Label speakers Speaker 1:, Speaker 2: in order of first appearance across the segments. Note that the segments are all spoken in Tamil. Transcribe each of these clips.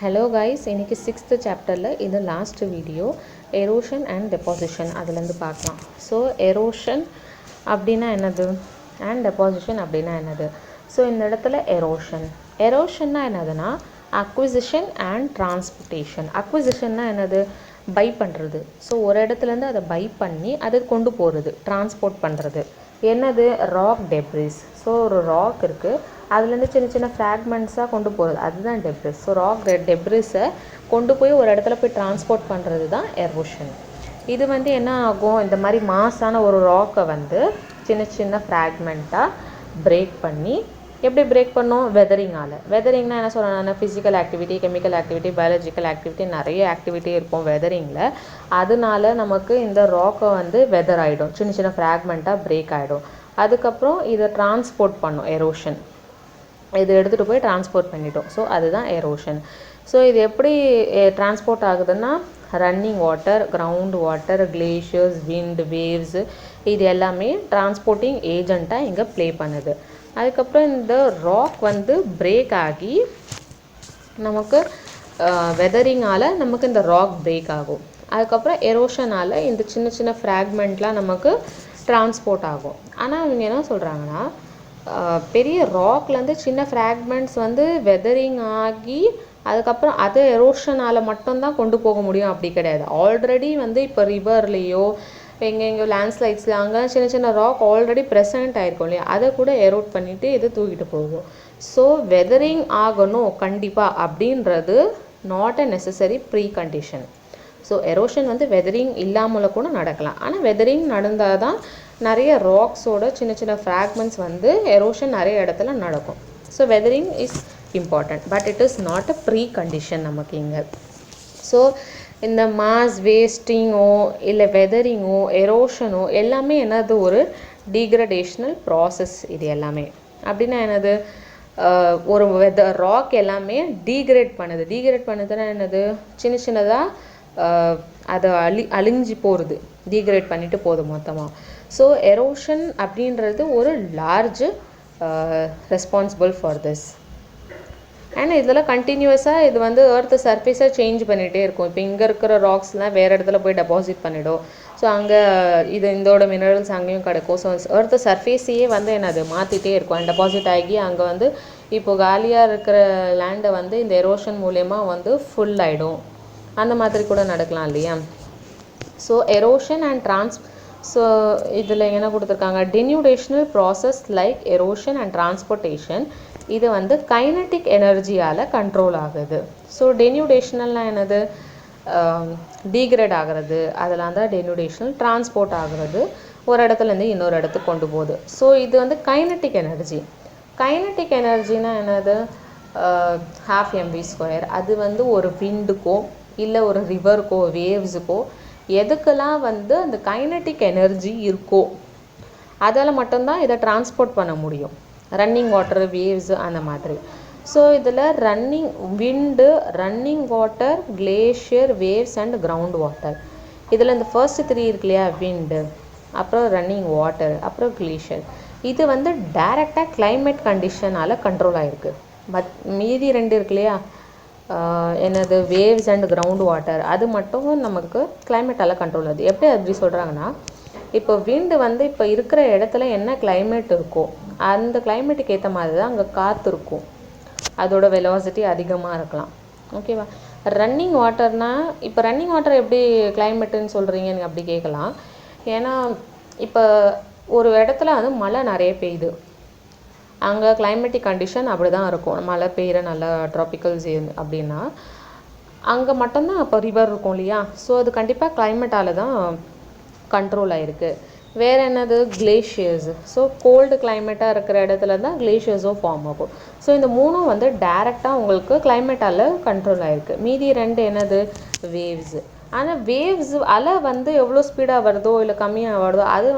Speaker 1: Hello guys, இன்னைக்கு 6th chapterல இது last video erosion and deposition அதுலேருந்து பார்க்கலாம். ஸோ எரோஷன் அப்படின்னா என்னது அண்ட் டெபாசிஷன் அப்படின்னா என்னது? ஸோ இந்த இடத்துல எரோஷன்னா என்னதுன்னா அக்விசிஷன் அண்ட் டிரான்ஸ்போர்ட்டேஷன். அக்விசிஷன்னா என்னது? பை பண்ணுறது. ஸோ ஒரு இடத்துலேருந்து அதை பை பண்ணி அதை கொண்டு போகிறது, டிரான்ஸ்போர்ட் பண்ணுறது. என்னது? Rock debris. ஸோ ஒரு ராக் இருக்குது, அதுலேருந்து சின்ன சின்ன ஃப்ராக்மெண்ட்ஸாக கொண்டு போகிறது, அதுதான் டெப்ரிஸ். ஸோ ராக் டெப்ரிஸை கொண்டு போய் ஒரு இடத்துல போய் டிரான்ஸ்போர்ட் பண்ணுறது தான் எரோஷன். இது என்ன ஆகும், இந்த மாதிரி மாஸான ஒரு ராக்கை சின்ன சின்ன ஃப்ராக்மெண்ட்டாக பிரேக் பண்ணி, எப்படி பிரேக் பண்ணோம்? வெதரிங்கால். வெதரிங்னா என்ன சொல்கிறேன் நான்? Physical activity, chemical activity, biological activity, நிறைய ஆக்டிவிட்டி இருக்கும் வெதரிங்கில். அதனால நமக்கு இந்த ராக்கை வெதர் ஆகிடும், சின்ன சின்ன ஃப்ராக்மெண்ட்டாக பிரேக் ஆகிடும். அதுக்கப்புறம் இதை டிரான்ஸ்போர்ட் பண்ணும் எரோஷன். இது எடுத்துகிட்டு போய் டிரான்ஸ்போர்ட் பண்ணிட்டோம். ஸோ அதுதான் எரோஷன். ஸோ இது எப்படி டிரான்ஸ்போர்ட் ஆகுதுன்னா, running water, ground water, glaciers, wind, waves, இது எல்லாமே டிரான்ஸ்போர்ட்டிங் ஏஜெண்ட்டாக இங்கே ப்ளே பண்ணுது. அதுக்கப்புறம் இந்த ராக் பிரேக் ஆகி நமக்கு வெதரிங்கால் நமக்கு இந்த ராக் பிரேக் ஆகும். அதுக்கப்புறம் எரோஷனால் இந்த சின்ன சின்ன ஃப்ராக்மெண்ட்லாம் நமக்கு டிரான்ஸ்போர்ட் ஆகும். ஆனால் இவங்க என்ன சொல்கிறாங்கன்னா, பெரிய ராக்லேருந்து சின்ன ஃப்ராக்மெண்ட்ஸ் வெதரிங் ஆகி அதுக்கப்புறம் அதை எரோஷனால் மட்டும்தான் கொண்டு போக முடியும் அப்படி கிடையாது. ஆல்ரெடி இப்போ ரிவர்லேயோ எங்கெங்கோ லேண்ட்ஸ்லைட்ஸில் அங்கே சின்ன சின்ன ராக் ஆல்ரெடி ப்ரெசன்ட் ஆகிருக்கும் இல்லையா, அதை கூட எரோட் பண்ணிவிட்டு இது தூக்கிட்டு போகும். ஸோ வெதரிங் ஆகணும் கண்டிப்பாக அப்படின்றது not a necessary precondition. So erosion weathering இல்லாமல் கூட நடக்கலாம். ஆனால் வெதரிங் நடந்தால் தான் நிறைய ராக்ஸோட சின்ன சின்ன ஃப்ராக்மெண்ட்ஸ் எரோஷன் நிறைய இடத்துல நடக்கும். So weathering is important, but it is not a precondition நமக்கு இங்கே. ஸோ இந்த மாஸ் வேஸ்டிங்கோ இல்லை வெதரிங்கோ எரோஷனோ எல்லாமே என்னது? ஒரு டீக்ரடேஷ்னல் ப்ராசஸ். இது எல்லாமே அப்படின்னா என்னது? ஒரு ராக் எல்லாமே டீக்ரேட் பண்ணுதுன்னா என்னது? சின்ன சின்னதாக அதை அழிஞ்சு போகிறது, டீக்ரேட் பண்ணிட்டு போகுது மொத்தமாக. ஸோ எரோஷன் அப்படின்றது ஒரு large responsible for this. And இதில் கண்டினியூஸாக இது எர்த்து சர்ஃபேஸை சேஞ்ச் பண்ணிகிட்டே இருக்கும். இப்போ இங்கே இருக்கிற ராக்ஸ்லாம் வேறு இடத்துல போய் டெபாசிட் பண்ணிவிடும். ஸோ அங்கே இதோட மினரல்ஸ் அங்கேயும் கிடைக்கும். ஸோ எர்த்து சர்ஃபேஸையே என்னது மாற்றிட்டே இருக்கும். அண்ட் டெபாசிட் ஆகி அங்கே இப்போது காலியாக இருக்கிற லேண்டை இந்த எரோஷன் மூலயமா ஃபுல் ஆகிடும். அந்த மாதிரி கூட நடக்கலாம் இல்லையா? ஸோ எரோஷன் அண்ட் ஸோ இதில் என்ன கொடுத்துருக்காங்க? Denudational process like erosion and transportation. இது கைனட்டிக் எனர்ஜியால் கண்ட்ரோல் ஆகுது. ஸோ டென்யூடேஷனல்னால் என்னது? டீக்ரேட் ஆகிறது, அதெல்லாம் தான் டென்யூடேஷனல். டிரான்ஸ்போர்ட் ஆகிறது, ஒரு இடத்துலேருந்து இன்னொரு இடத்துக்கு கொண்டு போகுது. ஸோ இது கைனட்டிக் எனர்ஜி. கைனட்டிக் எனர்ஜினா என்னது? ½ mv². அது ஒரு விண்டுக்கோ இல்லை ஒரு ரிவருக்கோ வேவ்ஸுக்கோ எதுக்கெல்லாம் அந்த கைனட்டிக் எனர்ஜி இருக்கோ அதால் மட்டும்தான் இதை டிரான்ஸ்போர்ட் பண்ண முடியும். ரன்னிங் வாட்டர், வேவ்ஸு, அந்த மாதிரி. ஸோ இதில் running wind, running water, glacier, waves and ground water. இதில் இந்த ஃபர்ஸ்ட் 3 இருக்கு இல்லையா, விண்டு, அப்புறம் ரன்னிங் வாட்டர், அப்புறம் கிளேஷியர், இது டைரெக்டாக கிளைமேட் கண்டிஷனால் கண்ட்ரோல் ஆகிருக்கு. பட் மீதி 2 இருக்கு இல்லையா, என்னது? வேவ்ஸ் அண்ட் கிரவுண்ட் வாட்டர், அது மட்டும் நமக்கு கிளைமேட்டால் கண்ட்ரோல் ஆகுது. எப்படி அப்படி சொல்கிறாங்கன்னா, இப்போ விண்டு இப்போ இருக்கிற இடத்துல என்ன கிளைமேட் இருக்கோ அந்த கிளைமேட்டுக்கு ஏற்ற மாதிரி தான் அங்கே காற்று இருக்கும், அதோட வெலாசிட்டி அதிகமாக இருக்கலாம். ஓகேவா? ரன்னிங் வாட்டர்னால், இப்போ ரன்னிங் வாட்டர் எப்படி கிளைமேட்டுன்னு சொல்கிறீங்கன்னு அப்படி கேட்கலாம். ஏன்னா இப்போ ஒரு இடத்துல மழை நிறைய பெய்யுது, அங்கே கிளைமேட்டிக் கண்டிஷன் அப்படி தான் இருக்கும். மழை பெய்கிற நல்ல ட்ராபிக்கல் ஜோன் அப்படின்னா அங்கே மட்டும்தான் அப்போ ரிவர் இருக்கும் இல்லையா. ஸோ அது கண்டிப்பாக கிளைமேட்டால் தான் கண்ட்ரோல் ஆகிருக்கு. வேறு என்னது? கிளேஷியர்ஸ். ஸோ கோல்டு கிளைமேட்டாக இருக்கிற இடத்துல தான் கிளேஷியர்ஸும் ஃபார்ம் ஆகும். ஸோ இந்த மூணும் டைரெக்டாக உங்களுக்கு கிளைமேட்டால் கண்ட்ரோல் ஆகிருக்கு. மீதி 2 என்னது? வேவ்ஸு. ஆனால் வேவ்ஸ் அலை எவ்வளோ ஸ்பீடாக வருதோ இல்லை கம்மியாக வருதோ அது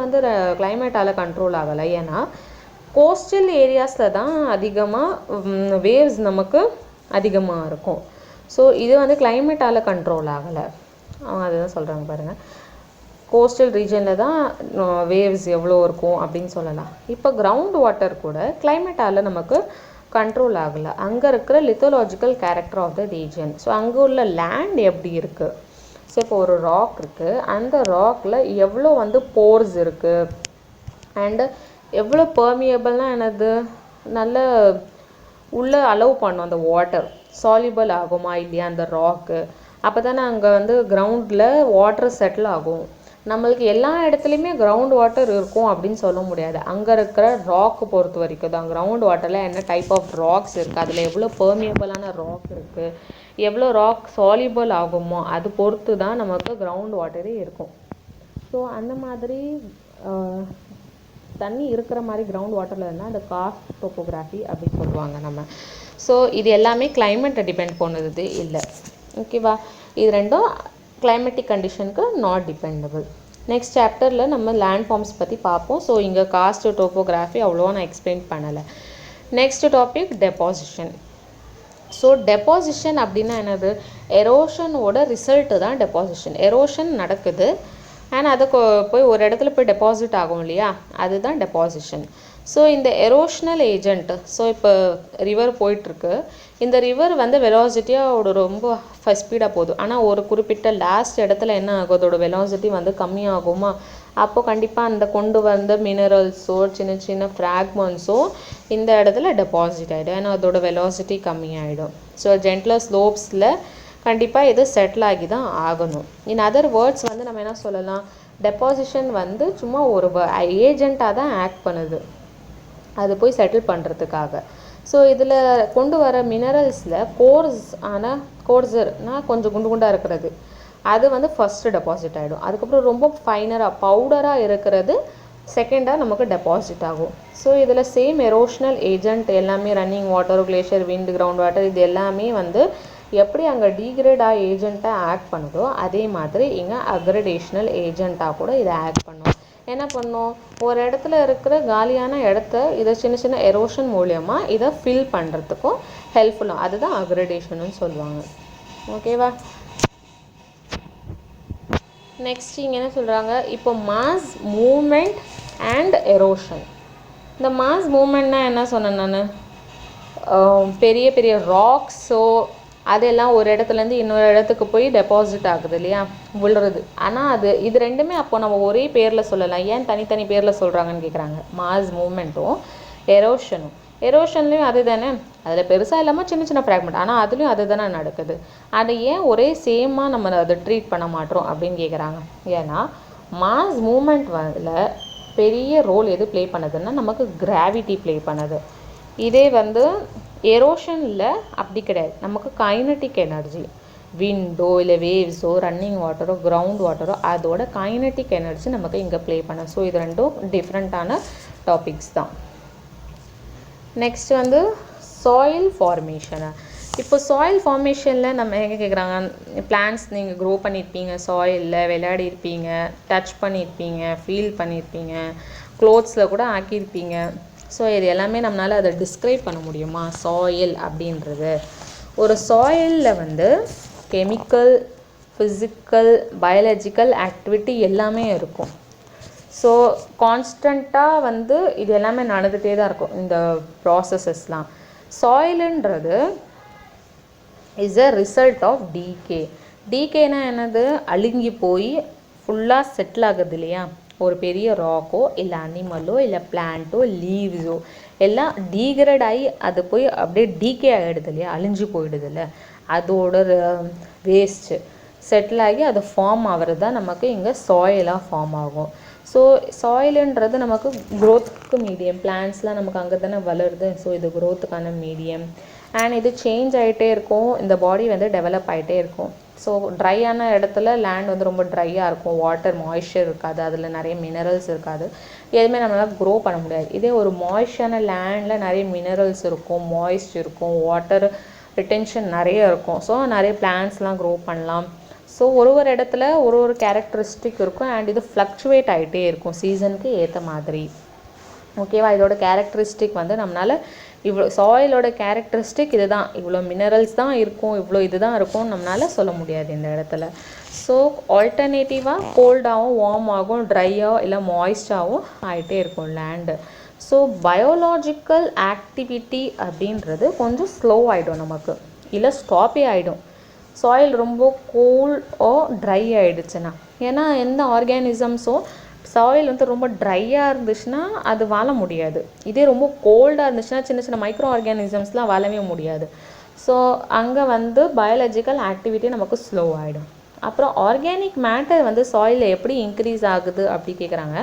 Speaker 1: கிளைமேட்டால் கண்ட்ரோல் ஆகலை. ஏன்னா கோஸ்டல் ஏரியாஸில் தான் அதிகமாக வேவ்ஸ் நமக்கு அதிகமாக இருக்கும். ஸோ இது கிளைமேட்டால் கண்ட்ரோல் ஆகலை. அவங்க அதுதான் சொல்கிறாங்க பாருங்கள். கோஸ்டல் ரீஜனில் தான் வேவ்ஸ் எவ்வளோ இருக்கும் அப்படின்னு சொல்லலாம். இப்போ கிரவுண்ட் வாட்டர் கூட கிளைமேட்டால் நமக்கு கண்ட்ரோல் ஆகலை. அங்கே இருக்கிற lithological character of the region. So அங்கே உள்ள லேண்ட் எப்படி இருக்குது, ஸோ இப்போ ஒரு ராக் இருக்குது, அந்த ராக்கில் எவ்வளோ வந்து போர்ஸ் இருக்குது அண்டு எவ்வளோ பெர்மியபிள்னால் என்னது நல்ல உள்ளே அலோவ் பண்ணும் அந்த வாட்டர் சால்யூபிள் ஆகுமா இல்லையா அந்த ராக்கு. அப்போ தானே அங்கே வந்து கிரவுண்டில் வாட்டர் செட்டில் ஆகும். நம்மளுக்கு எல்லா இடத்துலையுமே கிரவுண்ட் வாட்டர் இருக்கும் அப்படின்னு சொல்ல முடியாது. அங்கே இருக்கிற ராக்கு பொறுத்த வரைக்கும் தான் கிரவுண்ட் வாட்டரில் என்ன டைப் ஆஃப் ராக்ஸ் இருக்குது, அதில் எவ்வளோ பெர்மியபிளான ராக் இருக்குது, எவ்வளோ ராக் சால்யூபிள் ஆகுமோ அது பொறுத்து தான் நமக்கு கிரவுண்ட் வாட்டரே இருக்கும். ஸோ அந்த மாதிரி தண்ணி இருக்கிற மாதிரி கிரவுண்ட் வாட்டரில் இருந்தால் அந்த கார்ஸ்ட் டோப்போகிராஃபி அப்படின்னு சொல்லுவாங்க நம்ம. ஸோ இது எல்லாமே கிளைமேட்டை டிபெண்ட் பண்ணுறது இல்லை. ஓகேவா, இது ரெண்டும் கிளைமேட்டிக் கண்டிஷனுக்கு நாட் டிபெண்டபிள். நெக்ஸ்ட் சாப்டரில் நம்ம லேண்ட் ஃபார்ம்ஸ் பற்றி பார்ப்போம். ஸோ இங்கே காஸ்ட் டோப்போகிராஃபி அவ்வளோவா நான் எக்ஸ்பிளைன் பண்ணலை. Next topic deposition. So deposition அப்படின்னா என்னது, எரோஷனோட ரிசல்ட்டு தான் டெபாசிஷன். எரோஷன் நடக்குது அண்ட் அதை போய் ஒரு இடத்துல போய் டெபாசிட் ஆகும் இல்லையா, அதுதான் டெபாசிஷன். ஸோ இந்த எரோஷனல் ஏஜென்ட், ஸோ இப்போ ரிவர் போயிட்டுருக்கு, இந்த ரிவர் வந்து வெலாசிட்டியாக ரொம்ப ஸ்பீடாக போகுது. ஆனால் ஒரு குறிப்பிட்ட லாஸ்ட் இடத்துல என்ன ஆகும், அதோட வெலாசிட்டி வந்து கம்மியாகுமா, அப்போ கண்டிப்பாக அந்த கொண்டு வந்த மினரல்ஸோ சின்ன சின்ன ஃப்ராக்மெண்ட்ஸோ இந்த இடத்துல டெபாசிட் ஆகிடும். ஏன்னா அதோட வெலாசிட்டி கம்மியாகிடும். ஸோ ஜென்ட்லர் ஸ்லோப்ஸில் கண்டிப்பாக இது செட்டில் ஆகி தான் ஆகணும். இன் அதர் வேர்ட்ஸ் வந்து நம்ம என்ன சொல்லலாம், டெபாசிஷன் வந்து சும்மா ஒரு ஏஜெண்ட்டாக தான் ஆக்ட் பண்ணுது அது போய் செட்டில் பண்ணுறதுக்காக. ஸோ இதில் கொண்டு வர மினரல்ஸில் கோர்ஸர்னால் கொஞ்சம் குண்டு குண்டாக இருக்கிறது அது வந்து ஃபஸ்ட்டு டெபாசிட் ஆகிடும். அதுக்கப்புறம் ரொம்ப ஃபைனராக பவுடராக இருக்கிறது செகண்டாக நமக்கு டெபாசிட் ஆகும். ஸோ இதில் சேம் எரோஷனல் ஏஜென்ட் எல்லாமே running water, glacier, wind, ground water இது எல்லாமே வந்து எப்படி அங்கே டீக்ரேடாக ஏஜெண்ட்டாக ஆக்ட் பண்ணுதோ அதே மாதிரி இங்கே அக்ரடேஷ்னல் ஏஜெண்ட்டாக கூட இதை ஆக்ட் பண்ணும். என்ன பண்ணும், ஒரு இடத்துல இருக்கிற காலியான இடத்த இதை சின்ன சின்ன எரோஷன் மூலியமாக இதை ஃபில் பண்ணுறதுக்கும் ஹெல்ப்ஃபுல்லாக, அதுதான் அக்ரடேஷன்னு சொல்லுவாங்க. ஓகேவா, நெக்ஸ்ட் இங்கே என்ன சொல்கிறாங்க, இப்போ மாஸ் மூமெண்ட் அண்ட் எரோஷன். இந்த மாஸ் மூமெண்ட்னா என்ன சொன்னேன் நான், பெரிய பெரிய ராக்ஸோ அதெல்லாம் ஒரு இடத்துலேருந்து இன்னொரு இடத்துக்கு போய் டெபாசிட் ஆகுது இல்லையா, விழுறது. ஆனால் இது ரெண்டுமே அப்போ நம்ம ஒரே பேரில் சொல்லலாம், ஏன் தனித்தனி பேரில் சொல்கிறாங்கன்னு கேட்குறாங்க. மாஸ் மூமெண்ட்டும் எரோஷனும், எரோஷன்லேயும் அது தானே, அதில் பெருசாக இல்லாமல் சின்ன சின்ன ஃப்ராக்மெண்ட், ஆனால் அதுலேயும் அது தானே நடக்குது. அதை ஏன் ஒரே சேமாக நம்ம அதை ட்ரீட் பண்ண மாட்டோம் அப்படின்னு கேட்குறாங்க. ஏன்னா மாஸ் மூமெண்ட் வந்து பெரிய ரோல் எது ப்ளே பண்ணுதுன்னா நமக்கு கிராவிட்டி ப்ளே பண்ணுது. இதே வந்து எரோஷனில் அப்படி கிடையாது, நமக்கு கைனட்டிக் எனர்ஜி, விண்டோ இல்லை வேவ்ஸோ ரன்னிங் வாட்டரோ கிரவுண்ட் வாட்டரோ அதோட கைனட்டிக் எனர்ஜி நமக்கு இங்கே ப்ளே பண்ண. ஸோ இது ரெண்டும் டிஃப்ரெண்ட்டான டாபிக்ஸ் தான். நெக்ஸ்ட் வந்து சாயில் ஃபார்மேஷனு. இப்போ சாயில் ஃபார்மேஷனில் நம்ம எங்கே கேட்குறாங்க, பிளான்ட்ஸ் நீங்கள் க்ரோ பண்ணியிருப்பீங்க, சாயிலில் விளையாடி இருப்பீங்க, டச் பண்ணியிருப்பீங்க, ஃபீல் பண்ணியிருப்பீங்க, க்ளோத்ஸில் கூட ஆக்கியிருப்பீங்க. ஸோ இது எல்லாமே நம்மளால் அதை டிஸ்கிரைப் பண்ண முடியுமா சாயில் அப்படின்றது. ஒரு சாயிலில் வந்து கெமிக்கல், ஃபிசிக்கல், பயாலஜிக்கல் ஆக்டிவிட்டி எல்லாமே இருக்கும். ஸோ கான்ஸ்டண்ட்டாக வந்து இது எல்லாமே நடந்துகிட்டே தான் இருக்கும் இந்த ப்ராசஸஸ்லாம். சாயிலுன்றது is a result of decay. டீகேனா என்னது, அழுங்கி போய் ஃபுல்லாக செட்டில் ஆகுது இல்லையா, ஒரு பெரிய ராக்கோ இல்லை அனிமலோ இல்லை பிளான்ட்டோ லீவ்ஸோ எல்லாம் டீக்ரேட் ஆகி அது போய் அப்படியே டீகே ஆகிடுது இல்லையா, அழிஞ்சு போயிடுது இல்லை, அதோட வேஸ்ட்டு செட்டில் ஆகி அது ஃபார்ம் ஆகிறது தான் நமக்கு இங்கே சாயிலாக ஃபார்ம் ஆகும். ஸோ சாயிலுன்றது நமக்கு க்ரோத்துக்கு மீடியம், பிளான்ட்ஸ்லாம் நமக்கு அங்கே தானே வளருது. ஸோ இது க்ரோத்துக்கான மீடியம் அண்ட் இது சேஞ்ச் ஆகிட்டே இருக்கும், இந்த பாடி வந்து டெவலப் ஆகிட்டே இருக்கும். ஸோ ட்ரையான இடத்துல லேண்ட் வந்து ரொம்ப ட்ரையாக இருக்கும், வாட்டர் மாய்ஸ்சர் இருக்காது, அதில் நிறைய மினரல்ஸ் இருக்காது, எதுவுமே நம்மளால் க்ரோ பண்ண முடியாது. இதே ஒரு மாய்ஸ்சரான லேண்டில் நிறைய மினரல்ஸ் இருக்கும், மாய்ஸ்ட் இருக்கும், வாட்டர் ரிட்டென்ஷன் நிறைய இருக்கும். ஸோ நிறைய பிளான்ட்ஸ்லாம் க்ரோ பண்ணலாம். ஸோ ஒரு இடத்துல ஒரு கேரக்டரிஸ்டிக் இருக்கும் அண்ட் இது ஃப்ளக்சுவேட் ஆகிட்டே இருக்கும் சீசனுக்கு ஏற்ற மாதிரி. ஓகேவா, இதோட கேரக்டரிஸ்டிக் வந்து நம்மளால் இவ்வளோ சாயிலோட கேரக்டரிஸ்டிக் இது தான், இவ்வளோ மினரல்ஸ் தான் இருக்கும், இவ்வளோ இது தான் இருக்கும் நம்மளால் சொல்ல முடியாது இந்த இடத்துல. ஸோ ஆல்டர்னேட்டிவாக கோல்டாகவும் வார்ம் ஆகும், ட்ரையாக இல்லை மாய்ஸ்டாகவும் ஆகிட்டே இருக்கும் லேண்டு. ஸோ பயோலாஜிக்கல் ஆக்டிவிட்டி அப்படின்றது கொஞ்சம் ஸ்லோ ஆகிடும் நமக்கு, இல்லை ஸ்டாப்பே ஆகிடும் சாயில் ரொம்ப கூல் ஓ ட்ரை ஆகிடுச்சுன்னா. ஏன்னா எந்த ஆர்கானிசம்ஸும் சாயில் வந்து ரொம்ப ட்ரையாக இருந்துச்சுன்னா அது வாழ முடியாது. இதே ரொம்ப கோல்டாக இருந்துச்சுன்னா சின்ன சின்ன மைக்ரோ ஆர்கானிசம்ஸ்லாம் வாழவே முடியாது. ஸோ அங்கே வந்து பயாலஜிக்கல் ஆக்டிவிட்டி நமக்கு ஸ்லோ ஆகிடும். அப்புறம் ஆர்கானிக் மேட்டர் வந்து சாயிலில் எப்படி இன்க்ரீஸ் ஆகுது அப்படி கேட்குறாங்க.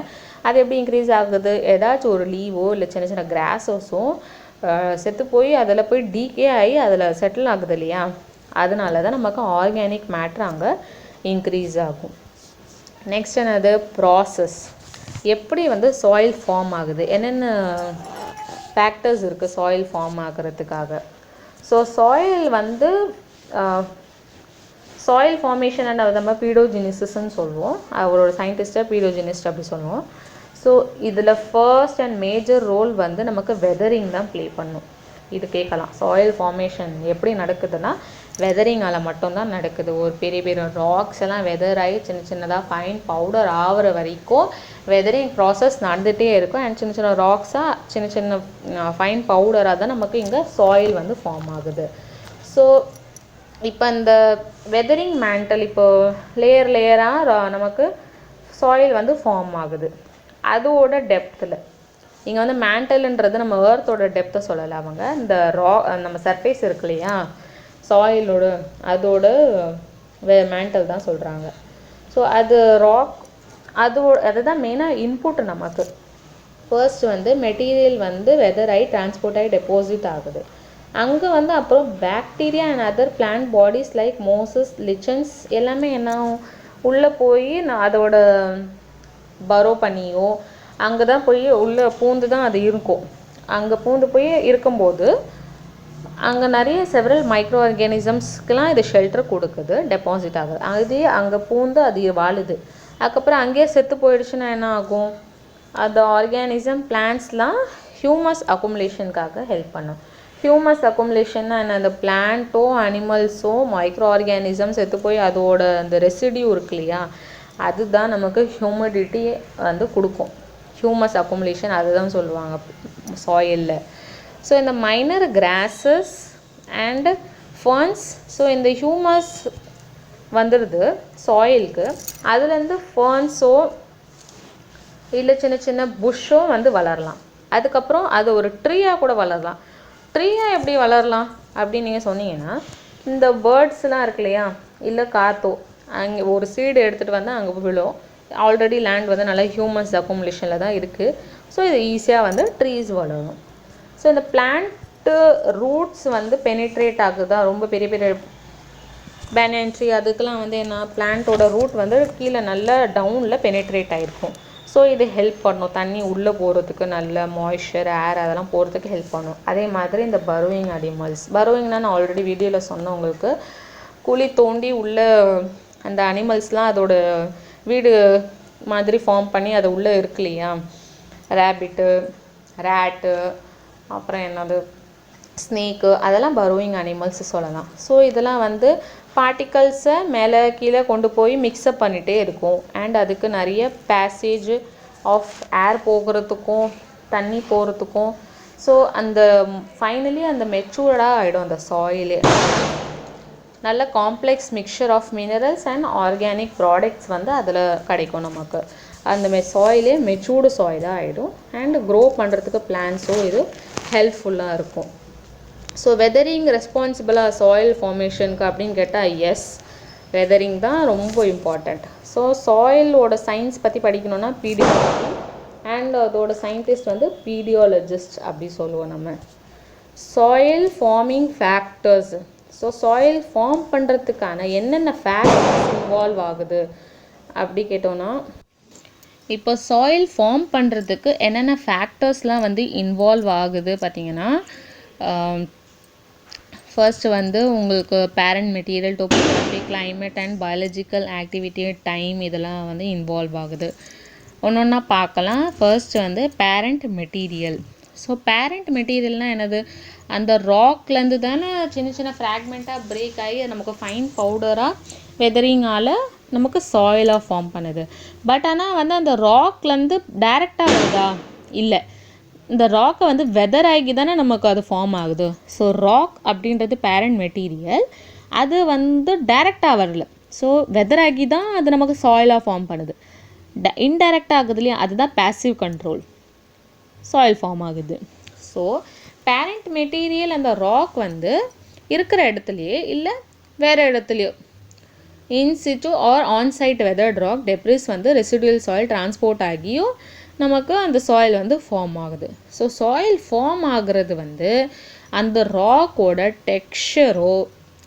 Speaker 1: அது எப்படி இன்க்ரீஸ் ஆகுது, ஏதாச்சும் ஒரு லீவோ இல்லை சின்ன சின்ன கிராஸஸும் செத்து போய் அதில் போய் டீகே ஆகி அதில் செட்டில் ஆகுது இல்லையா, அதனால தான் நமக்கு ஆர்கானிக் மேட்டர் அங்கே இன்க்ரீஸ் ஆகும். நெக்ஸ்ட் என்னது, ப்ராசஸ். எப்படி வந்து சாயில் ஃபார்ம் ஆகுது, என்னென்ன ஃபேக்டர்ஸ் இருக்குது சாயில் ஃபார்ம் ஆகிறதுக்காக. ஸோ சாயில் வந்து சாயில் ஃபார்மேஷன் அண்ட் நம்ம பீடோஜெனிசிஸ்ன்னு சொல்லுவோம். அவரோட சயின்டிஸ்ட்டை பீடோஜெனிஸ்ட் அப்படி சொல்லுவோம். ஸோ இதில் ஃபர்ஸ்ட் அண்ட் மேஜர் ரோல் வந்து நமக்கு வெதரிங் தான் ப்ளே பண்ணும். இது கேட்கலாம், சாயில் ஃபார்மேஷன் எப்படி நடக்குதுன்னா வெதரிங்கால் மட்டும்தான் நடக்குது. ஒரு பெரிய பெரிய ராக்ஸ் எல்லாம் வெதர் ஆகி சின்ன சின்னதாக ஃபைன் பவுடர் ஆகிற வரைக்கும் வெதரிங் ப்ராசஸ் நடந்துகிட்டே இருக்கும். அண்ட் சின்ன சின்ன ராக்ஸாக சின்ன சின்ன ஃபைன் பவுடராக தான் நமக்கு இங்கே சாயில் வந்து ஃபார்ம் ஆகுது. ஸோ இப்போ இந்த வெதரிங் மேண்டல் இப்போ லேயர் லேயராக நமக்கு சாயில் வந்து ஃபார்ம் ஆகுது. அதோட டெப்த்தில் இங்கே வந்து மேண்டல்ன்றது நம்ம ஏர்த்தோட டெப்த்தை சொல்லலை, அவங்க இந்த நம்ம சர்ஃபேஸ் இருக்கு இல்லையா சாயிலோட அதோட மேண்டல் தான் சொல்கிறாங்க. ஸோ அது ராக் அதுதான் மெயினாக இன்புட் நமக்கு. ஃபர்ஸ்ட் வந்து மெட்டீரியல் வந்து வெதர் ஆகி டிரான்ஸ்போர்ட் ஆகி டெபாசிட் ஆகுது. அங்கே வந்து அப்புறம் bacteria and other plant bodies like Moses lichens எல்லாமே என்ன உள்ளே போய் அதோட பரோ பண்ணியோ அங்கே தான் போய் உள்ளே பூந்து தான் அது இருக்கும். அங்கே பூந்து போய் இருக்கும்போது அங்கே நிறைய செவரல் மைக்ரோ ஆர்கானிசம்ஸ்க்கெலாம் இது ஷெல்டர் கொடுக்குது, டெபாசிட் ஆகுது. அதே அங்கே பூந்து அது வாழுது. அதுக்கப்புறம் அங்கேயே செத்து போயிடுச்சுன்னா என்ன ஆகும், அந்த ஆர்கானிசம் பிளான்ட்ஸ்லாம் ஹியூமஸ் அக்குமுலேஷனுக்காக ஹெல்ப் பண்ணும். ஹியூமஸ் அக்குமுலேஷன்னா என்ன, அந்த பிளான்ட்டோ அனிமல்ஸோ மைக்ரோ ஆர்கானிசம் செத்து போய் அதோட அந்த ரெசிடியூ இருக்கு இல்லையா அதுதான் நமக்கு ஹியூமிடிட்டி வந்து கொடுக்கும். ஹியூமஸ் அக்குமுலேஷன் அதுதான் சொல்லுவாங்க சாயிலில். ஸோ இந்த minor grasses and ferns, so இந்த ஹியூமஸ் வந்துடுது சாயிலுக்கு, அதுலேருந்து ஃபர்ன்ஸோ இல்லை சின்ன சின்ன புஷ்ஷோ வந்து வளரலாம். அதுக்கப்புறம் அது ஒரு ட்ரீயாக கூட வளரலாம். ட்ரீயாக எப்படி வளரலாம் அப்படின்னு நீங்கள் சொன்னீங்கன்னா, இந்த பேர்ட்ஸ்லாம் இருக்கு இல்லையா இல்லை காத்தோ அங்கே ஒரு சீடு எடுத்துகிட்டு வந்தால் அங்கே விழும். ஆல்ரெடி லேண்ட் வந்து நல்லா ஹியூமஸ் அக்குமுலேஷனில் தான் இருக்குது. ஸோ இது ஈஸியாக வந்து ட்ரீஸ் வளரும். ஸோ இந்த பிளான்ட்டு ரூட்ஸ் வந்து பெனிட்ரேட் ஆகுதா, ரொம்ப பெரிய பெரிய பேனியன் ட்ரீ அதுக்கெலாம் வந்து என்ன பிளான்ட்டோட ரூட் வந்து கீழே நல்லா டவுனில் பெனிட்ரேட் ஆகிருக்கும். ஸோ இது ஹெல்ப் பண்ணும் தண்ணி உள்ளே போகிறதுக்கு, நல்ல மாய்ஸ்சர் ஏர் அதெல்லாம் போகிறதுக்கு ஹெல்ப் பண்ணும். அதே மாதிரி இந்த பரோயிங் அனிமல்ஸ், பரோயிங்னா நான் ஆல்ரெடி வீடியோவில் சொன்னேன் உங்களுக்கு, குழி தோண்டி உள்ள அந்த அனிமல்ஸ்லாம் அதோட வீடு மாதிரி ஃபார்ம் பண்ணி அது உள்ளே இருக்கு இல்லையா, ரேபிட்டு ரேட்டு அப்புறம் என்னது ஸ்னேக்கு, அதெல்லாம் பரோயிங் அனிமல்ஸ் சொல்லலாம். ஸோ இதெல்லாம் வந்து பார்ட்டிகல்ஸை மேலே கீழே கொண்டு போய் மிக்ஸ்அப் பண்ணிகிட்டே இருக்கும். அண்ட் அதுக்கு நிறைய பேசேஜ் ஆஃப் ஏர் போகிறதுக்கும் தண்ணி போகிறதுக்கும். ஸோ அந்த ஃபைனலி அந்த மெச்சூர்டாக ஆகிடும் அந்த சாயிலே. நல்ல complex mixture of minerals and organic products வந்து அதில் கிடைக்கும் நமக்கு. அந்த சாயிலே மெச்சூர்டு சாயிலாக ஆகிடும். அண்ட் க்ரோ பண்ணுறதுக்கு பிளான்ஸோ இது ஹெல்ப்ஃபுல்லாக இருக்கும். ஸோ வெதரிங் ரெஸ்பான்சிபிளாக சாயில் ஃபார்மேஷனுக்கு அப்படின்னு கேட்டால் எஸ், வெதரிங் தான் ரொம்ப இம்பார்ட்டண்ட். ஸோ சாயிலோட சயின்ஸ் பற்றி படிக்கணுன்னா பீடியாலஜி, அண்ட் அதோட சயின்டிஸ்ட் வந்து பீடியாலஜிஸ்ட் அப்படி சொல்லுவோம் நம்ம. Soil forming factors, so soil form பண்ணுறதுக்கான என்னென்ன ஃபேக்டர்ஸ் இன்வால்வ் ஆகுது அப்படி கேட்டோன்னா, இப்போ சாயில் ஃபார்ம் பண்ணுறதுக்கு என்னென்ன ஃபேக்டர்ஸ்லாம் வந்து இன்வால்வ் ஆகுது பார்த்திங்கன்னா, ஃபர்ஸ்ட் வந்து உங்களுக்கு parent material, topography, climate and biological activity, time இதெல்லாம் வந்து இன்வால்வ் ஆகுது. ஒன்று ஒன்றா பார்க்கலாம். ஃபர்ஸ்ட் வந்து பேரண்ட் மெட்டீரியல். ஸோ பேரண்ட் மெட்டீரியல்னால் என்னது, அந்த ராக்லேருந்து தானே சின்ன சின்ன ஃப்ராக்மெண்ட்டாக பிரேக் ஆகி நமக்கு ஃபைன் பவுடராக வெதரிங்கால் நமக்கு சாயிலாக ஃபார்ம் பண்ணுது. பட் ஆனால் வந்து அந்த ராக்லேருந்து டைரெக்டாக வருதா, இல்லை, இந்த ராக்கை வந்து வெதர் ஆகி தானே நமக்கு அது ஃபார்ம் ஆகுது. ஸோ ராக் அப்படின்றது பேரண்ட் மெட்டீரியல், அது வந்து டைரெக்டாக வரல. ஸோ வெதர் ஆகி தான் அது நமக்கு சாயிலாக ஃபார்ம் பண்ணுது. இன்டைரக்டாக ஆகுது இல்லையா, அதுதான் பேசிவ் கண்ட்ரோல், சாயில் ஃபார்ம் ஆகுது. ஸோ பேரண்ட் மெட்டீரியல் அந்த ராக் வந்து இருக்கிற இடத்துலையே இல்லை வேறு இடத்துலையோ இன் சிட்டு R onsite weathered rock debris வந்து ரெசிடுவல் சாயில் டிரான்ஸ்போர்ட் ஆகியும் நமக்கு அந்த சாயில் வந்து ஃபார்ம் ஆகுது. ஸோ சாயில் ஃபார்ம் ஆகுறது வந்து அந்த ராக்கோட டெக்ஸ்சரோ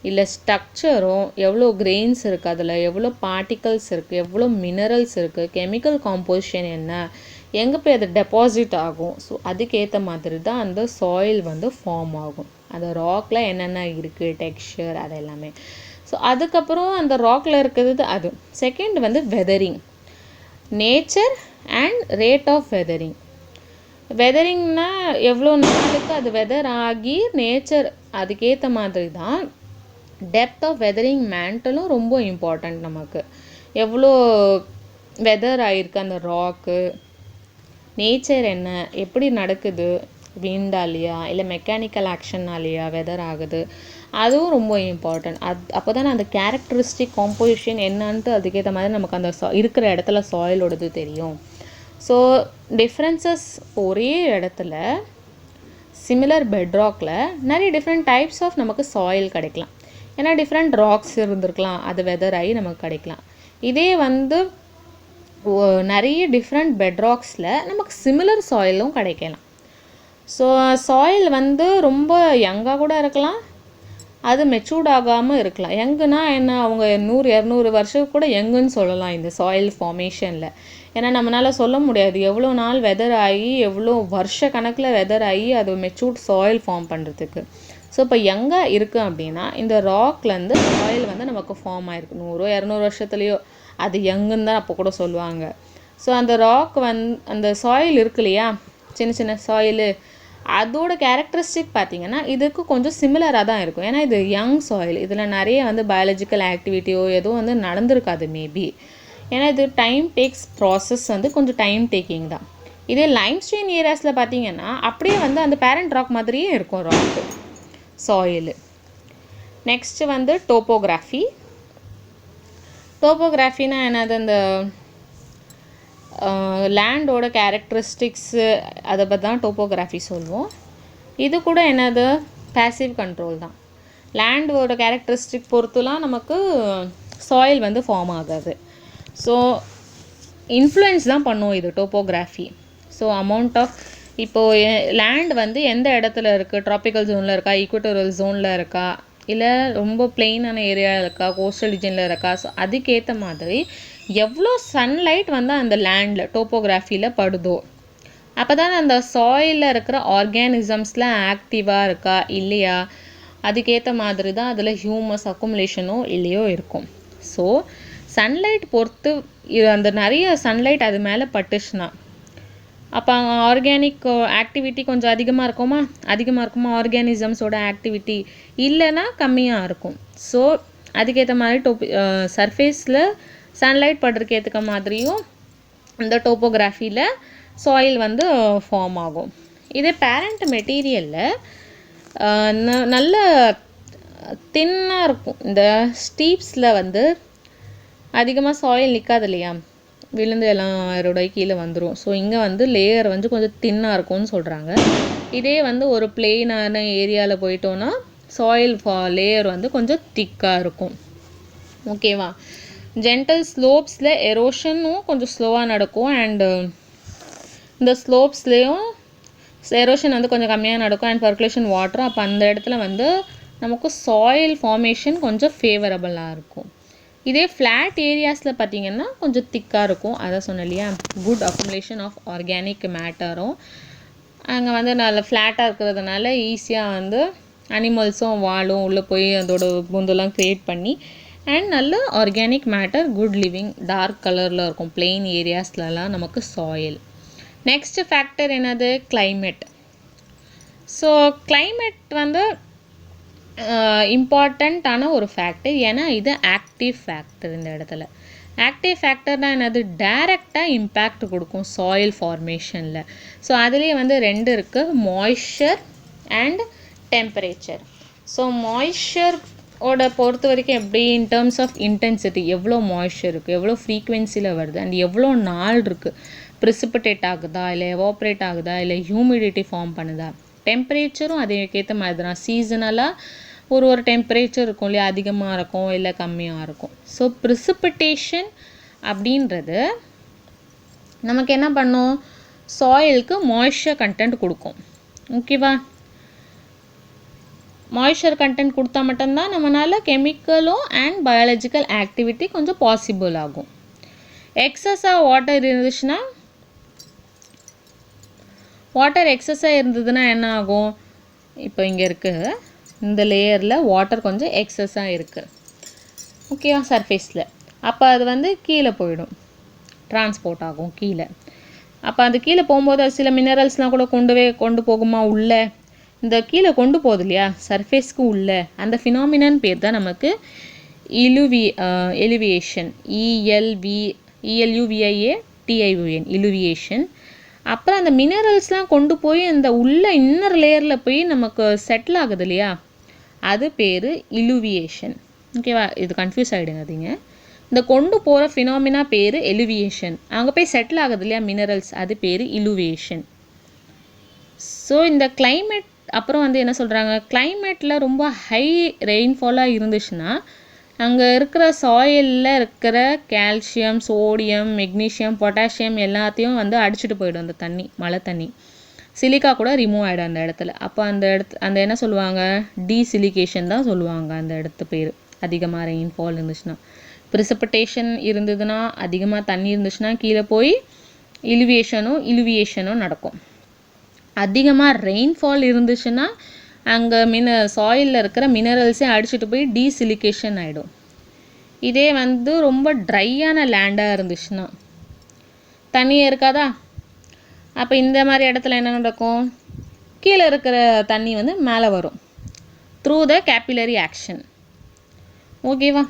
Speaker 1: இல்லை ஸ்ட்ரக்சரோ, எவ்வளோ கிரெயின்ஸ் இருக்குது, அதில் எவ்வளோ பார்ட்டிகல்ஸ் இருக்குது, எவ்வளோ மினரல்ஸ் இருக்குது, கெமிக்கல் காம்போசிஷன் என்ன, எங்கே போய் அது டெபாசிட் ஆகும், ஸோ அதுக்கேற்ற மாதிரி தான் அந்த சாயில் வந்து ஃபார்ம் ஆகும். அந்த ராக்கில் என்னென்ன இருக்குது, டெக்ஸ்சர், அது எல்லாமே. ஸோ அதுக்கப்புறம் அந்த ராக்கில் இருக்கிறது அது. செகண்ட் வந்து weathering, nature and rate of weathering. வெதரிங்னா எவ்வளோ நாளுக்கு அது வெதர் ஆகி நேச்சர், அதுக்கேற்ற மாதிரி தான் டெப்த் ஆஃப் வெதரிங் மேண்டலும் ரொம்ப இம்பார்ட்டண்ட். நமக்கு எவ்வளோ வெதர் ஆகிருக்கு அந்த ராக்கு, நேச்சர் என்ன, எப்படி நடக்குது, விண்டாலையா இல்லை மெக்கானிக்கல் ஆக்ஷன்னாலையா வெதர் ஆகுது, அதுவும் ரொம்ப இம்பார்ட்டன்ட். அப்போ தான் அந்த கேரக்டரிஸ்டிக் காம்போசிஷன் என்னன்ட்டு அதுக்கேற்ற மாதிரி நமக்கு அந்த இருக்கிற இடத்துல சாயிலோடது தெரியும். ஸோ டிஃப்ரென்சஸ், ஒரே இடத்துல சிமிலர் பெட்ராக்கில் நிறைய டிஃப்ரெண்ட் டைப்ஸ் ஆஃப் நமக்கு சாயில் கிடைக்கலாம். ஏன்னா டிஃப்ரெண்ட் ராக்ஸ் இருந்திருக்கலாம், அது வெதர் ஆகி நமக்கு கிடைக்கலாம். இதே வந்து நிறைய டிஃப்ரெண்ட் பெட்ராக்ஸில் நமக்கு சிமிலர் சாயிலும் கிடைக்கலாம். ஸோ சாயில் வந்து ரொம்ப யங்காக கூட இருக்கலாம், அது மெச்சூர்ட் ஆகாமல் இருக்கலாம். யங்குனா என்ன, அவங்க 100-200 வருஷம் கூட யங்குன்னு சொல்லலாம் இந்த சாயில் ஃபார்மேஷனில். ஏன்னா நம்மளால் சொல்ல முடியாது எவ்வளோ நாள் வெதர் ஆகி, எவ்வளோ வருஷ கணக்கில் வெதர் ஆகி அது மெச்சூர்ட் சாயில் ஃபார்ம் பண்ணுறதுக்கு. ஸோ இப்போ யங்காக இருக்குது அப்படின்னா இந்த ராக்லேருந்து சாயில் வந்து நமக்கு ஃபார்ம் ஆகிருக்கு 100-200 வருஷத்துலேயோ, அது யங்குன்னு தான் அப்போ கூட சொல்லுவாங்க. ஸோ அந்த ராக் அந்த சாயில் இருக்கு இல்லையா, சின்ன சின்ன சாயிலு, அதோட கேரக்டரிஸ்டிக் பார்த்திங்கன்னா இதுக்கு கொஞ்சம் சிமிலராக தான் இருக்கும். ஏன்னா இது யங் சாயில், இதில் நிறைய வந்து பயாலஜிக்கல் ஆக்டிவிட்டியோ எதுவும் வந்து நடந்திருக்காது மேபி. ஏன்னா இது டைம் டேக்ஸ் ப்ராசஸ் வந்து கொஞ்சம் டைம் டேக்கிங் தான். இதே லைம்ஸ்டோன் ஏரியாஸில் பார்த்திங்கன்னா அப்படியே வந்து அந்த பேரண்ட் ராக் மாதிரியே இருக்கும் ராக்கு சாயிலு. நெக்ஸ்ட்டு வந்து டோப்போகிராஃபி. டோப்போகிராஃபினா என்னது, அந்த லேண்டோட கேரக்டரிஸ்டிக்ஸு அதை பற்றி தான் டோப்போகிராஃபி சொல்லுவோம். இது கூட என்னது, பேசிவ் கண்ட்ரோல் தான். லேண்டோட கேரக்டரிஸ்டிக் பொறுத்துலாம் நமக்கு சாயில் வந்து ஃபார்ம் ஆகாது. ஸோ இன்ஃப்ளூயன்ஸ் தான் பண்ணும் இது டோப்போகிராஃபி. ஸோ அமௌண்ட் ஆஃப், இப்போது லேண்ட் வந்து எந்த இடத்துல இருக்குது, ட்ராபிக்கல் ஜோனில் இருக்கா, ஈக்குவட்டோரியல் ஜோனில் இருக்கா, இல்லை ரொம்ப பிளெயினான ஏரியாவில் இருக்கா, கோஸ்டல் ரீஜனில் இருக்கா, ஸோ அதுக்கேற்ற மாதிரி எவ்வளோ சன்லைட் வந்து அந்த லேண்டில் டோப்போகிராஃபியில் படுதோ அப்போ தான் அந்த சாயிலில் இருக்கிற ஆர்கானிசம்ஸில் ஆக்டிவாக இருக்கா இல்லையா, அதுக்கேற்ற மாதிரி தான் அதில் ஹியூமஸ் அக்குமுலேஷனோ இல்லையோ இருக்கும். ஸோ சன்லைட் பொறுத்து அந்த நிறைய சன்லைட் அது மேலே பட்டுச்சுன்னா அப்போ ஆர்கானிக் ஆக்டிவிட்டி கொஞ்சம் அதிகமாக இருக்குமா ஆர்கானிசம்ஸோட ஆக்டிவிட்டி, இல்லைன்னா கம்மியாக இருக்கும். ஸோ அதுக்கேற்ற மாதிரி சர்ஃபேஸில் சன்லைட் படுறதுக்கு ஏற்றுக்க மாதிரியும் இந்த டோப்போகிராஃபியில் சாயில் வந்து ஃபார்ம் ஆகும். இதே பேரண்ட் மெட்டீரியலில் நல்ல தின்னாக இருக்கும். இந்த ஸ்டீப்ஸில் வந்து அதிகமாக சாயில் நிற்காது இல்லையா, விழுந்து எல்லாம் ரோடாய் கீழே வந்துடும். ஸோ இங்கே வந்து லேயர் வந்து கொஞ்சம் தின்னாக இருக்கும்னு சொல்கிறாங்க. இதே வந்து ஒரு பிளெயினான ஏரியாவில் போயிட்டோன்னா சாயில் லேயர் வந்து கொஞ்சம் திக்காக இருக்கும். ஓகேவா. ஜென்டல் ஸ்லோப்ஸில் எரோஷனும் கொஞ்சம் ஸ்லோவாக நடக்கும். அண்டு இந்த ஸ்லோப்ஸ்லேயும் எரோஷன் வந்து கொஞ்சம் கம்மியாக நடக்கும் அண்ட் பர்குலேஷன் வாட்டரும். அப்போ அந்த இடத்துல வந்து நமக்கு சாயில் ஃபார்மேஷன் கொஞ்சம் ஃபேவரபுளாக இருக்கும். இதே ஃப்ளாட் ஏரியாஸில் பார்த்திங்கன்னா கொஞ்சம் திக்காக இருக்கும். அதை சொன்னேன் இல்லையா, குட் அக்குமுலேஷன் ஆஃப் ஆர்கானிக் மேட்டரும். அங்கே வந்து நல்ல ஃப்ளாட்டாக இருக்கிறதுனால ஈஸியாக வந்து அனிமல்ஸும் வாழும், உள்ளே போய் அதோட பூந்தெல்லாம் க்ரியேட் பண்ணி அண்ட் நல்ல organic matter, good living, dark கலரில் இருக்கும் பிளெயின் ஏரியாஸ்லலாம் நமக்கு சாயில். நெக்ஸ்ட் ஃபேக்டர் என்னது, கிளைமேட். ஸோ கிளைமேட் வந்து இம்பார்ட்டண்ட்டான ஒரு ஃபேக்டர். ஏன்னா இது ஆக்டிவ் ஃபேக்டர். இந்த இடத்துல ஆக்டிவ் ஃபேக்டர்னால் என்னது, டைரெக்டாக இம்பேக்ட் கொடுக்கும் சாயில் ஃபார்மேஷனில். ஸோ அதுலேயே வந்து 2 இருக்குது, மாய்ஸ்சர் அண்ட் டெம்பரேச்சர். ஸோ மாய்ஸ்சரோட பொறுத்த வரைக்கும் எப்படி, இன் டேர்ம்ஸ் ஆஃப் இன்டென்சிட்டி, எவ்வளோ மாய்ஸ்சர் இருக்குது, எவ்வளோ ஃப்ரீக்குவென்சியில் வருது, அண்ட் எவ்வளோ நாள் இருக்குது, ப்ரிசிபிடேட் ஆகுதா இல்லை எவாப்ரேட் ஆகுதா இல்லை ஹியூமிடிட்டி ஃபார்ம் பண்ணுதா. டெம்பரேச்சரும் அதுக்கேற்ற மாதிரி தான், சீசனலாக ஒரு டெம்பரேச்சர் இருக்கும் இல்லையா, அதிகமாக இருக்கும் இல்லை கம்மியாக இருக்கும். ஸோ ப்ரிசிபிட்டேஷன் அப்படின்றது நமக்கு என்ன பண்ணும், சாயிலுக்கு மாய்ஸ்சர் கண்டென்ட் கொடுக்கும். ஓகேவா, மாய்ஸ்சர் கண்டென்ட் கொடுத்தா மட்டும்தான் நம்மளால் கெமிக்கலும் அண்ட் பயாலஜிக்கல் ஆக்டிவிட்டி கொஞ்சம் பாசிபிள் ஆகும். எக்ஸஸாக வாட்டர் இருந்துச்சுன்னா, வாட்டர் எக்ஸஸாக இருந்ததுன்னா என்ன ஆகும், இப்போ இங்கே இருக்குது இந்த லேயரில் வாட்டர் கொஞ்சம் எக்ஸஸாக இருக்குது ஓகேவா சர்ஃபேஸில், அப்போ அது வந்து கீழே போயிடும், ட்ரான்ஸ்போர்ட் ஆகும் கீழே. அப்போ அது கீழே போகும்போது அது சில மினரல்ஸ்லாம் கூட கொண்டு போகுமா உள்ளே, இந்த கீழே கொண்டு போகுது இல்லையா சர்ஃபேஸ்க்கு உள்ளே, அந்த ஃபினாமினன் பேர் தான் நமக்கு எலிவியேஷன், ELUVIATION இலுவியேஷன். அப்புறம் அந்த மினரல்ஸ்லாம் கொண்டு போய் அந்த உள்ள இன்னர் லேயரில் போய் நமக்கு செட்டில் ஆகுது இல்லையா, அது பேர் இலுவியேஷன். ஓகேவா, இது கன்ஃபியூஸ் ஆகிடுங்காதீங்க. இந்த கொண்டு போகிற ஃபினாமினா பேர் எலிவியேஷன், அங்கே போய் செட்டில் ஆகுது இல்லையா மினரல்ஸ், அது பேர் இலுவியேஷன். ஸோ இந்த கிளைமேட் அப்புறம் வந்து என்ன சொல்கிறாங்க, கிளைமேட்டில் ரொம்ப ஹை ரெயின்ஃபாலாக இருந்துச்சுன்னா அங்கே இருக்கிற சாயிலில் இருக்கிற கால்சியம், சோடியம், மெக்னீஷியம், பொட்டாசியம் எல்லாத்தையும் வந்து அடிச்சுட்டு போயிடும் அந்த தண்ணி, மழை தண்ணி. சிலிக்கா கூட ரிமூவ் ஆகிடும் அந்த இடத்துல. அப்போ அந்த என்ன சொல்லுவாங்க, டீசிலிகேஷன் தான் சொல்லுவாங்க அந்த இடத்து பேர். அதிகமாக ரெயின்ஃபால் இருந்துச்சுன்னா, ப்ரிசிபிட்டேஷன் இருந்ததுன்னா, அதிகமாக தண்ணி இருந்துச்சுன்னா கீழே போய் இலுவியேஷனும் நடக்கும். அதிகமாக ரெயின்ஃபால் இருந்துச்சுன்னா அங்கே சாயிலில் இருக்கிற மினரல்ஸே அடிச்சுட்டு போய் டீசிலிகேஷன் ஆகிடும். இதே வந்து ரொம்ப ட்ரையான லேண்டாக இருந்துச்சுன்னா, தண்ணியே இருக்காதா, அப்போ இந்த மாதிரி இடத்துல என்ன நடக்கும், கீழே இருக்கிற தண்ணி வந்து மேலே வரும் த்ரூ த கேபிலரி ஆக்ஷன். ஓகேவா,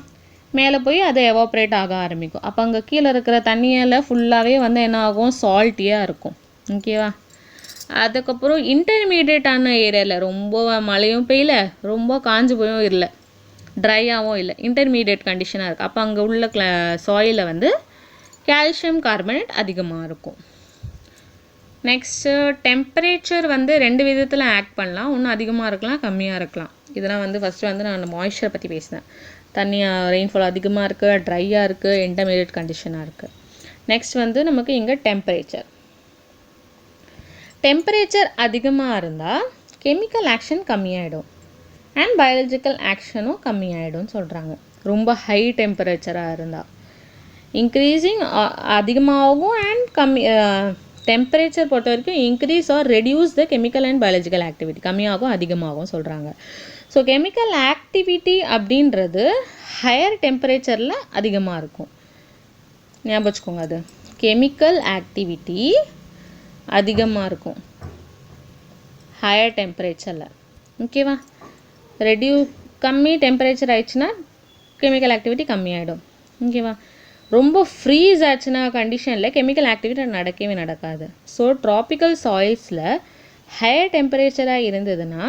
Speaker 1: மேலே போய் அது எவாப்ரேட் ஆக ஆரம்பிக்கும். அப்போ அங்கே கீழே இருக்கிற தண்ணியில் ஃபுல்லாகவே வந்து என்ன ஆகும், சால்ட்டியாக இருக்கும். ஓகேவா, அதுக்கப்புறம் இன்டர்மீடியட்டான ஏரியாவில் ரொம்ப மழையும் பெய்யல, ரொம்ப காஞ்சு போயும் இல்லை, ட்ரையாகவும் இல்லை, இன்டர்மீடியட் கண்டிஷனாக இருக்குது. அப்போ அங்கே உள்ள சாயிலில் வந்து கால்சியம் கார்பனேட் அதிகமாக இருக்கும். நெக்ஸ்ட்டு டெம்பரேச்சர் வந்து 2 விதத்தில் ஆக்ட் பண்ணலாம், ஒன்று அதிகமாக இருக்கலாம், கம்மியாக இருக்கலாம். இதெல்லாம் வந்து ஃபஸ்ட்டு வந்து நான் மாய்ஸ்சரை பற்றி பேசினேன். தண்ணி ரெயின்ஃபால் அதிகமாக இருக்குது, ட்ரையாக இருக்குது, இன்டர்மீடியட் கண்டிஷனாக இருக்குது. நெக்ஸ்ட் வந்து நமக்கு இங்கே டெம்பரேச்சர் அதிகமாக இருந்தால் கெமிக்கல் ஆக்ஷன் கம்மியாயிடும் அண்ட் பயாலஜிக்கல் ஆக்ஷனும் கம்மியாயிடும்னு சொல்கிறாங்க. ரொம்ப ஹை டெம்பரேச்சராக இருந்தால் இன்க்ரீஸிங் அதிகமாகும் அண்ட் டெம்பரேச்சர் பொறுத்த வரைக்கும் increase R reduce the chemical and biological activity, கம்மியாகும் அதிகமாகும் சொல்கிறாங்க. ஸோ கெமிக்கல் ஆக்டிவிட்டி அப்படின்றது ஹையர் டெம்பரேச்சரில் அதிகமாக இருக்கும், ஞாபகம் வச்சுக்கோங்க. அது கெமிக்கல் ஆக்டிவிட்டி அதிகமாக இருக்கும் ஹையர் டெம்பரேச்சரில். ஓகேவா, கம்மி டெம்பரேச்சர் ஆயிடுச்சுன்னா கெமிக்கல் ஆக்டிவிட்டி கம்மியாயிடும். ஓகேவா, ரொம்ப ஃப்ரீஸ் ஆச்சுன்னா கண்டிஷனில் கெமிக்கல் ஆக்டிவிட்டி நடக்கவே நடக்காது. ஸோ ட்ராபிக்கல் சாயில்ஸில் ஹையர் டெம்பரேச்சராக இருந்ததுன்னா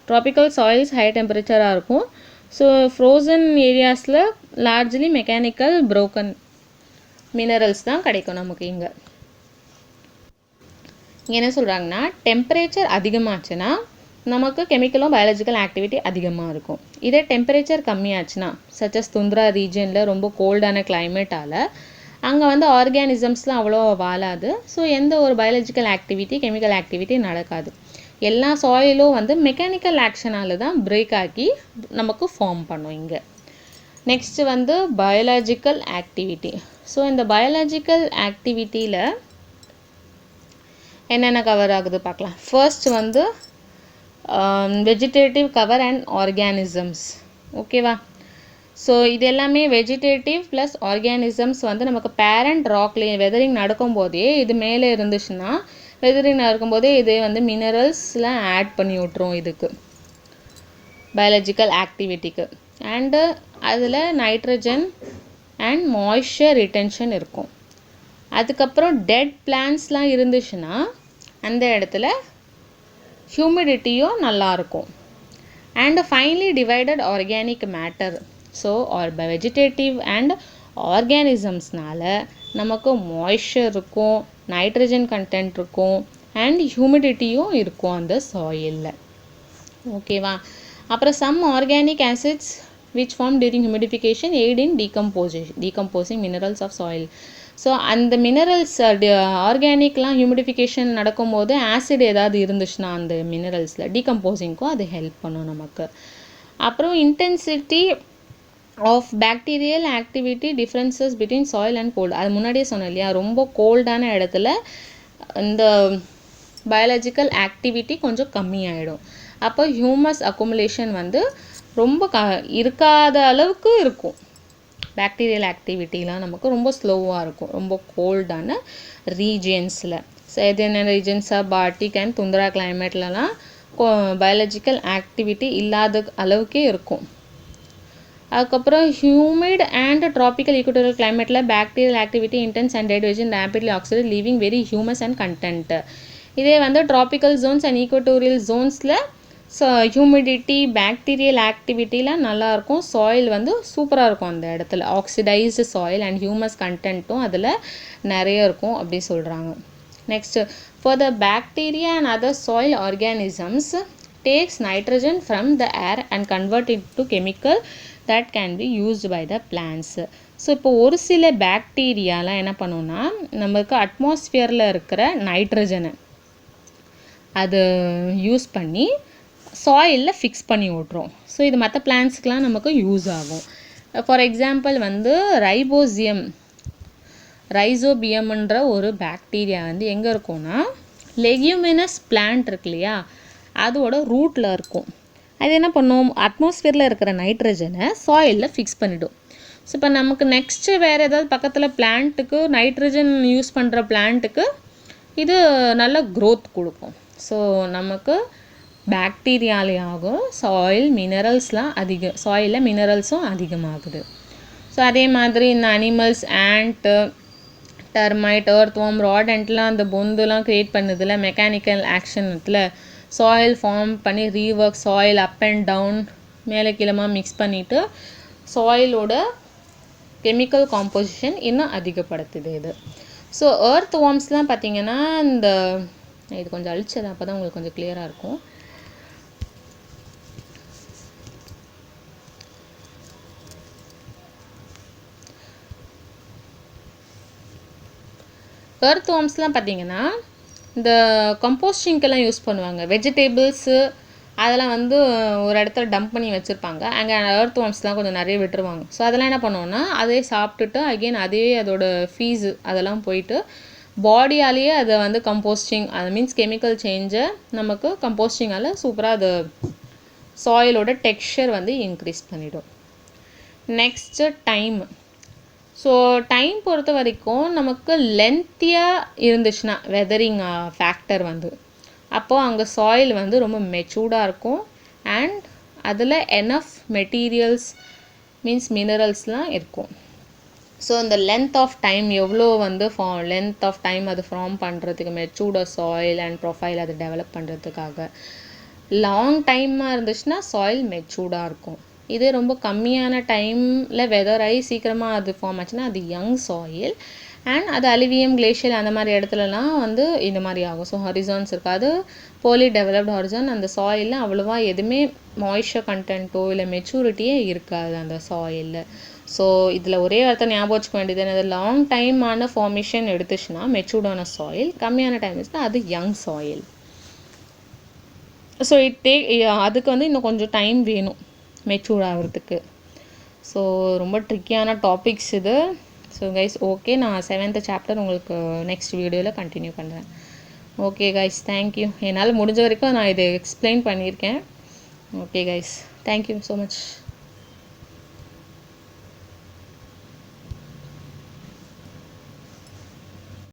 Speaker 1: ட்ராபிக்கல் சாயில்ஸ் ஹையர் டெம்பரேச்சராக இருக்கும். ஸோ ஃப்ரோசன் ஏரியாஸில் லார்ஜ்லி மெக்கானிக்கல் ப்ரோக்கன் மினரல்ஸ் தான் கிடைக்கும் நமக்கு. இங்கே என்ன சொல்கிறாங்கன்னா, டெம்பரேச்சர் அதிகமாச்சுன்னா நமக்கு கெமிக்கலும் பயாலஜிக்கல் ஆக்டிவிட்டி அதிகமாக இருக்கும். இதே டெம்பரேச்சர் கம்மியாச்சுன்னா, சச்சஸ் துந்திரா ரீஜனில் ரொம்ப கோல்டான கிளைமேட்டால் அங்கே வந்து ஆர்கானிசம்ஸ்லாம் அவ்வளோ வாழாது. ஸோ எந்த ஒரு பயாலஜிக்கல் ஆக்டிவிட்டி, கெமிக்கல் ஆக்டிவிட்டி நடக்காது. எல்லா சாயிலும் வந்து மெக்கானிக்கல் ஆக்ஷனால் தான் பிரேக் ஆக்கி நமக்கு ஃபார்ம் பண்ணும் இங்கே. நெக்ஸ்ட்டு வந்து பயாலஜிக்கல் ஆக்டிவிட்டி. ஸோ இந்த பயாலஜிக்கல் ஆக்டிவிட்டியில் என்னென்ன கவர் ஆகுது பார்க்கலாம். ஃபர்ஸ்ட் வந்து வெஜிடேட்டிவ் கவர் அண்ட் ஆர்கானிசம்ஸ். ஓகேவா, ஸோ இது எல்லாமே வெஜிடேட்டிவ் ப்ளஸ் ஆர்கானிசம்ஸ் வந்து நமக்கு பேரண்ட் ராக்லேயே வெதரிங் நடக்கும்போதே இது மேலே இருந்துச்சுன்னா, வெதரிங் நடக்கும்போதே இது வந்து மினரல்ஸ்லாம் ஆட் பண்ணி விட்ரும் இதுக்கு பயாலஜிக்கல் ஆக்டிவிட்டிக்கு. அண்டு அதில் நைட்ரஜன் அண்ட் மாய்ஸ்சர் ரிட்டென்ஷன் இருக்கும். அதுக்கப்புறம் டெட் பிளான்ட்ஸ்லாம் இருந்துச்சுன்னா அந்த இடத்துல ஹியூமிடிட்டியும் நல்லாயிருக்கும். And finely divided organic matter. So vegetative and ஆர்கானிசம்ஸ்னால நமக்கு மாய்ஸ்சர் இருக்கும், நைட்ரஜன் கண்டென்ட் இருக்கும் அண்ட் ஹியூமிடிட்டியும் இருக்கும் அந்த சாயிலில். ஓகேவா? அப்புறம் some organic acids which form during humidification aid in decomposing minerals of soil. So அந்த மினரல்ஸ் ஆர்கானிக்லாம் ஹியூமிடிஃபிகேஷன் நடக்கும்போது ஆசிட் ஏதாவது இருந்துச்சுன்னா அந்த மினரல்ஸில் டீகம்போசிங்க்கும் அது ஹெல்ப் பண்ணும் நமக்கு. அப்புறம் intensity of bacterial activity differences between soil and cold. அது முன்னாடியே சொன்னேன் இல்லையா, ரொம்ப கோல்டான இடத்துல இந்த பயாலஜிக்கல் ஆக்டிவிட்டி கொஞ்சம் கம்மியாயிடும். அப்போ ஹியூமஸ் அக்குமுலேஷன் வந்து ரொம்ப இருக்காத அளவுக்கு இருக்கும். பாக்டீரியல் ஆக்டிவிட்டிலாம் நமக்கு ரொம்ப ஸ்லோவாக இருக்கும் ரொம்ப கோல்டான ரீஜியன்ஸில். ஸோ இது என்ன ரீஜன்ஸாக பார்டிக் அண்ட் துந்திரா கிளைமேட்லலாம் பயாலஜிக்கல் ஆக்டிவிட்டி இல்லாத அளவுக்கே இருக்கும். அதுக்கப்புறம் ஹியூமிட் அண்ட் ட்ராபிக்கல் ஈக்குவட்டோரியல் கிளைமேட்டில் bacterial activity intense and dead rapidly oxidate leaving very humus and content. இதே வந்து ட்ராபிக்கல் ஜோன்ஸ் அண்ட் ஈக்குவட்டோரியல் ஜோன்ஸில் ஹியூமிடிட்டி பாக்டீரியல் ஆக்டிவிட்டிலாம் நல்லாயிருக்கும். சாயில் வந்து சூப்பராக இருக்கும் அந்த இடத்துல. ஆக்சிடைஸ்டு சாயில் அண்ட் ஹியூமஸ் கண்டென்ட்டும் அதில் நிறைய இருக்கும் அப்படி சொல்கிறாங்க. Next, for the bacteria and other soil organisms takes nitrogen from the air and convert it to chemical that can be used by the plants. So இப்போ ஒரு சில பாக்டீரியாலாம் என்ன பண்ணுன்னா நமக்கு அட்மாஸ்ஃபியரில் இருக்கிற நைட்ரஜனை அது யூஸ் பண்ணி சாயிலில் ஃபிக்ஸ் பண்ணி விட்றோம். ஸோ இது மற்ற பிளான்ட்ஸுக்கெலாம் நமக்கு யூஸ் ஆகும். ஃபார் எக்ஸாம்பிள் வந்து ரைசோபியம்ன்ற ஒரு பாக்டீரியா வந்து எங்கே இருக்கும்னா லெக்யூமினஸ் பிளான்ட் இருக்கு இல்லையா, அதோட ரூட்டில் இருக்கும். அது என்ன பண்ணும், அட்மாஸ்ஃபியரில் இருக்கிற நைட்ரஜனை சாயிலில் ஃபிக்ஸ் பண்ணிவிடும். ஸோ இப்போ நமக்கு நெக்ஸ்ட்டு வேறு ஏதாவது பக்கத்தில் பிளான்ட்டுக்கு நைட்ரஜன் யூஸ் பண்ணுற பிளான்ட்டுக்கு இது நல்ல க்ரோத் கொடுக்கும். ஸோ நமக்கு பாக்டீரியாலேயாகும் சாயில் மினரல்ஸ்லாம் சாயிலில் மினரல்ஸும் அதிகமாகுது. ஸோ அதே மாதிரி இந்த அனிமல்ஸ் ஆண்ட்டு டெர்மைட் எர்த்வார்ம் ராடெண்ட்லாம் அந்த பொந்துலாம் க்ரியேட் பண்ணுதில்ல மெக்கானிக்கல் ஆக்ஷனத்தில் சாயில் ஃபார்ம் பண்ணி rework soil up and down மேலே கீழமாக மிக்ஸ் பண்ணிவிட்டு சாயிலோட கெமிக்கல் காம்போசிஷன் இன்னும் அதிகப்படுத்துது இது. ஸோ எர்த்வார்ம்ஸ்லாம் பார்த்திங்கன்னா இந்த இது கொஞ்சம் அழிச்சது அப்போ தான் உங்களுக்கு கொஞ்சம் கிளியராக இருக்கும். எர்த்வார்ம்ஸ்லாம் பார்த்திங்கன்னா இந்த கம்போஸ்டிங்க்கெல்லாம் யூஸ் பண்ணுவாங்க. வெஜிடேபிள்ஸு அதெல்லாம் வந்து ஒரு இடத்துல டம்ப் பண்ணி வச்சுருப்பாங்க. அங்கே எர்த்வார்ம்ஸ்லாம் கொஞ்சம் நிறைய விட்டுருவாங்க. ஸோ அதெல்லாம் என்ன பண்ணுவோன்னா அதே சாப்பிட்டுட்டு அகெயின் அதே அதோட ஃபீஸு அதெல்லாம் போயிட்டு பாடியாலேயே அதை வந்து கம்போஸ்டிங் அது மீன்ஸ் கெமிக்கல் சேஞ்சை நமக்கு கம்போஸ்டிங்கால் சூப்பராக அது சாயிலோட டெக்ஸ்சர் வந்து இன்க்ரீஸ் பண்ணிவிடும். Next time. ஸோ டைம் பொறுத்த வரைக்கும் நமக்கு லென்த்தியாக இருந்துச்சுன்னா வெதரிங் ஃபேக்டர் வந்து அப்போது அங்கே சாயில் வந்து ரொம்ப மெச்சூர்டாக இருக்கும் அண்ட் அதில் எனஃப் மெட்டீரியல்ஸ் மீன்ஸ் மினரல்ஸ்லாம் இருக்கும். ஸோ இந்த லென்த் ஆஃப் டைம் எவ்வளோ வந்து லென்த் ஆஃப் டைம் அது ஃபார்ம் பண்ணுறதுக்கு மெச்சூர்ட சாயில் அண்ட் ப்ரொஃபைல் அது டெவலப் பண்ணுறதுக்காக லாங் டைமாக இருந்துச்சுன்னா சாயில் மெச்சூர்டாக இருக்கும். இதே ரொம்ப கம்மியான டைமில் வெதர் ஆகி சீக்கிரமாக அது ஃபார்ம் ஆச்சுன்னா அது யங் சாயில் அண்ட் அது அலிவியம் கிளேஷியல் அந்த மாதிரி இடத்துலலாம் வந்து இந்த மாதிரி ஆகும். ஸோ ஹாரிசான்ஸ் இருக்காது, போலி டெவலப்டு ஹாரிசான் அந்த சாயிலில் அவ்வளோவா எதுவுமே மாய்ஸ்சர் கண்டென்ட்டோ இல்லை மெச்சூரிட்டியே இருக்காது அந்த சாயிலில். ஸோ இதில் ஒரே வார்த்தை ஞாபகம் வச்சுக்க வேண்டியது என்னது, லாங் டைமான ஃபார்மேஷன் எடுத்துச்சுன்னா மெச்சூர்டான சாயில், கம்மியான டைம் இருந்துச்சுன்னா அது யங் சாயில். ஸோ அதுக்கு வந்து இன்னும் கொஞ்சம் டைம் வேணும் மெச்சூர் ஆகிறதுக்கு. ஸோ ரொம்ப ட்ரிக்கியான டாபிக்ஸ் இது. ஸோ கைஸ் ஓகே, நான் 7th சாப்டர் உங்களுக்கு நெக்ஸ்ட் வீடியோவில் கண்டினியூ பண்ணுறேன். Okay guys, thank you. என்னால் முடிஞ்ச வரைக்கும் நான் இதை எக்ஸ்பிளைன் பண்ணியிருக்கேன். Okay guys, thank you so much.